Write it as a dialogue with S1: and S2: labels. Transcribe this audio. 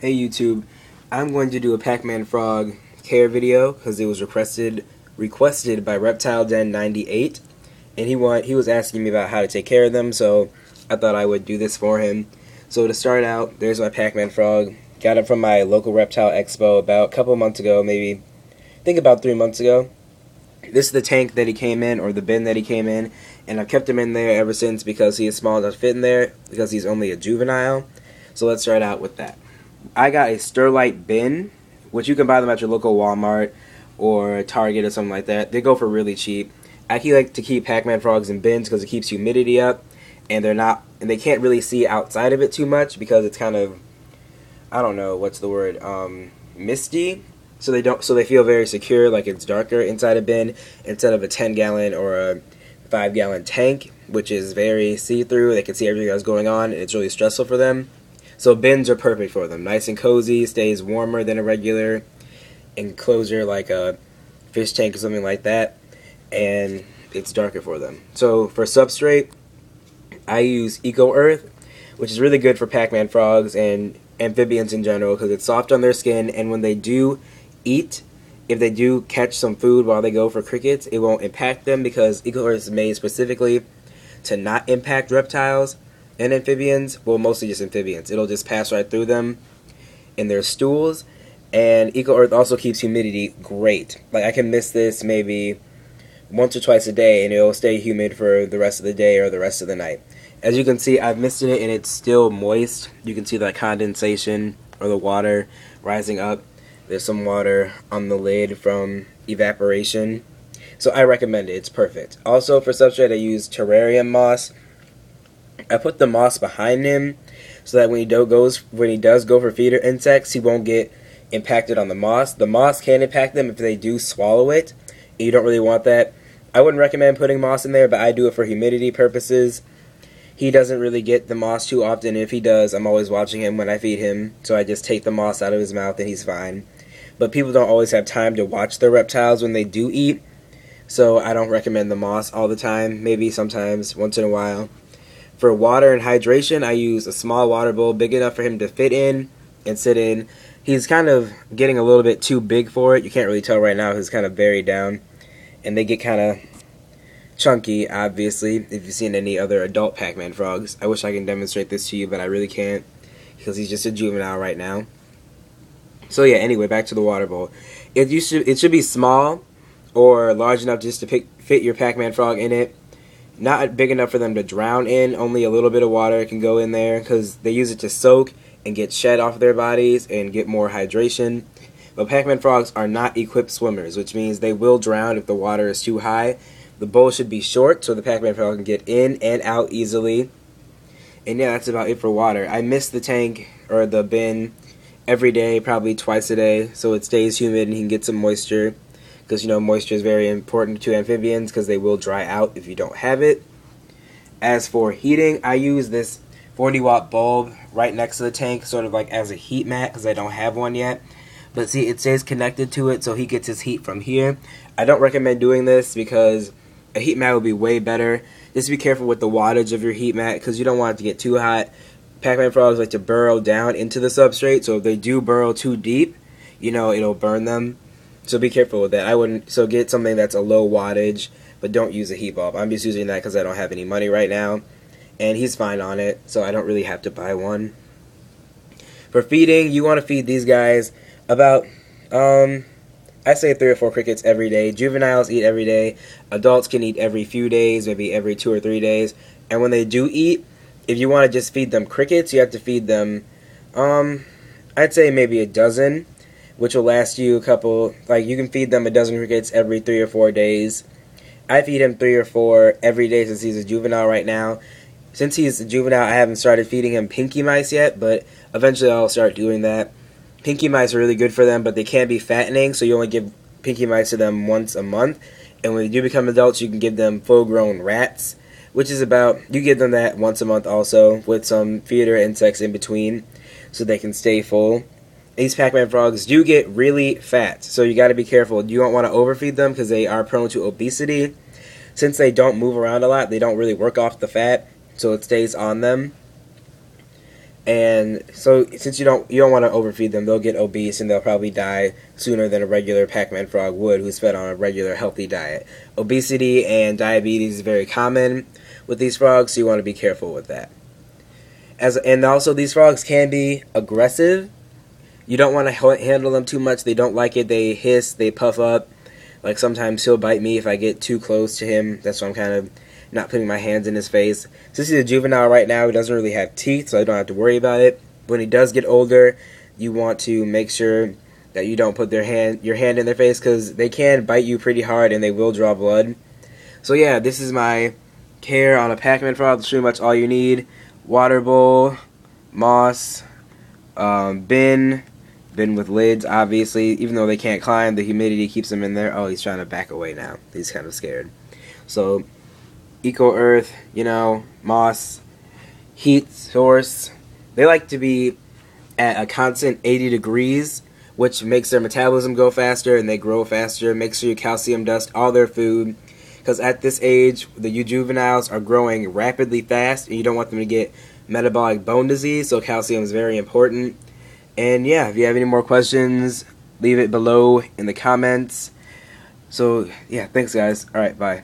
S1: Hey YouTube, I'm going to do a Pacman frog care video because it was requested by Reptile Den 98, and he was asking me about how to take care of them, so I thought I would do this for him. So to start out, there's my Pacman frog. Got it from my local reptile expo about a couple months ago, maybe I think about 3 months ago. This is the tank that he came in, or the bin that he came in, and I've kept him in there ever since because he is small enough to fit in there because he's only a juvenile. So let's start out with that. I got a Sterlite bin, which you can buy them at your local Walmart or Target or something like that. They go for really cheap. I like to keep Pacman frogs in bins because it keeps humidity up, and they can't really see outside of it too much because it's kind of, I don't know what's the word, misty. So they feel very secure, like it's darker inside a bin instead of a 10-gallon or a 5-gallon tank, which is very see-through. They can see everything that's going on, and it's really stressful for them. So bins are perfect for them. Nice and cozy, stays warmer than a regular enclosure like a fish tank or something like that, and it's darker for them. So for substrate, I use Eco Earth, which is really good for Pacman frogs and amphibians in general because it's soft on their skin, and when they do eat, if they do catch some food while they go for crickets, it won't impact them because Eco Earth is made specifically to not impact reptiles and amphibians. Well, mostly just amphibians. It'll just pass right through them in their stools. And Eco Earth also keeps humidity great. Like, I can miss this maybe once or twice a day and it'll stay humid for the rest of the day or the rest of the night. As you can see, I've missed it and it's still moist. You can see that condensation or the water rising up. There's some water on the lid from evaporation. So I recommend it. It's perfect. Also for substrate, I use terrarium moss. I put the moss behind him so that when he does go for feeder insects, he won't get impacted on the moss. The moss can impact them if they do swallow it. You don't really want that. I wouldn't recommend putting moss in there, but I do it for humidity purposes. He doesn't really get the moss too often. If he does, I'm always watching him when I feed him, so I just take the moss out of his mouth and he's fine. But people don't always have time to watch their reptiles when they do eat, so I don't recommend the moss all the time. Maybe sometimes, once in a while. For water and hydration, I use a small water bowl big enough for him to fit in and sit in. He's kind of getting a little bit too big for it. You can't really tell right now. He's kind of buried down, and they get kind of chunky, obviously, if you've seen any other adult Pacman frogs. I wish I can demonstrate this to you, but I really can't because he's just a juvenile right now. So yeah, anyway, back to the water bowl. It should be small or large enough just to fit your Pacman frog in it. Not big enough for them to drown in. Only a little bit of water can go in there because they use it to soak and get shed off their bodies and get more hydration. But Pacman frogs are not equipped swimmers, which means they will drown if the water is too high. The bowl should be short so the Pacman frog can get in and out easily. And yeah, that's about it for water. I miss the tank or the bin every day, probably twice a day, so it stays humid and he can get some moisture. Because, you know, moisture is very important to amphibians because they will dry out if you don't have it. As for heating, I use this 40-watt bulb right next to the tank, sort of like as a heat mat because I don't have one yet. But see, it stays connected to it, so he gets his heat from here. I don't recommend doing this because a heat mat would be way better. Just be careful with the wattage of your heat mat because you don't want it to get too hot. Pacman frogs like to burrow down into the substrate, so if they do burrow too deep, you know, it'll burn them. So be careful with that. So get something that's a low wattage, but don't use a heat bulb. I'm just using that because I don't have any money right now, and he's fine on it, so I don't really have to buy one. For feeding, you want to feed these guys about, I say 3 or 4 crickets every day. Juveniles eat every day. Adults can eat every few days, maybe every 2 or 3 days. And when they do eat, if you want to just feed them crickets, you have to feed them, I'd say maybe a dozen, which will last you a couple, like you can feed them a dozen crickets every 3 or 4 days. I feed him 3 or 4 every day since he's a juvenile right now. Since he's a juvenile, I haven't started feeding him pinky mice yet, but eventually I'll start doing that. Pinky mice are really good for them, but they can be fattening, so you only give pinky mice to them once a month. And when they do become adults, you can give them full-grown rats, which is about, you give them that once a month also, with some feeder insects in between, so they can stay full. These Pacman frogs do get really fat, so you got to be careful. You don't want to overfeed them because they are prone to obesity. Since they don't move around a lot, they don't really work off the fat, so it stays on them. And so since you don't want to overfeed them, they'll get obese and they'll probably die sooner than a regular Pacman frog would, who's fed on a regular healthy diet. Obesity and diabetes is very common with these frogs, so you want to be careful with that. And also these frogs can be aggressive. You don't want to handle them too much. They don't like it. They hiss, they puff up. Like sometimes he'll bite me if I get too close to him. That's why I'm kind of not putting my hands in his face. Since he's a juvenile right now, he doesn't really have teeth, so I don't have to worry about it. When he does get older, you want to make sure that you don't put your hand in their face, because they can bite you pretty hard and they will draw blood. So yeah, this is my care on a Pacman frog. That's pretty much all you need. Water bowl, moss, bin with lids, obviously. Even though they can't climb, the humidity keeps them in there. Oh, he's trying to back away now. He's kind of scared. So eco earth, moss, heat source. They like to be at a constant 80 degrees, which makes their metabolism go faster and they grow faster. Make sure you calcium dust all their food, because at this age, the juveniles are growing rapidly fast, and you don't want them to get metabolic bone disease, so calcium is very important. And yeah, if you have any more questions, leave it below in the comments. So yeah, thanks guys. Alright, bye.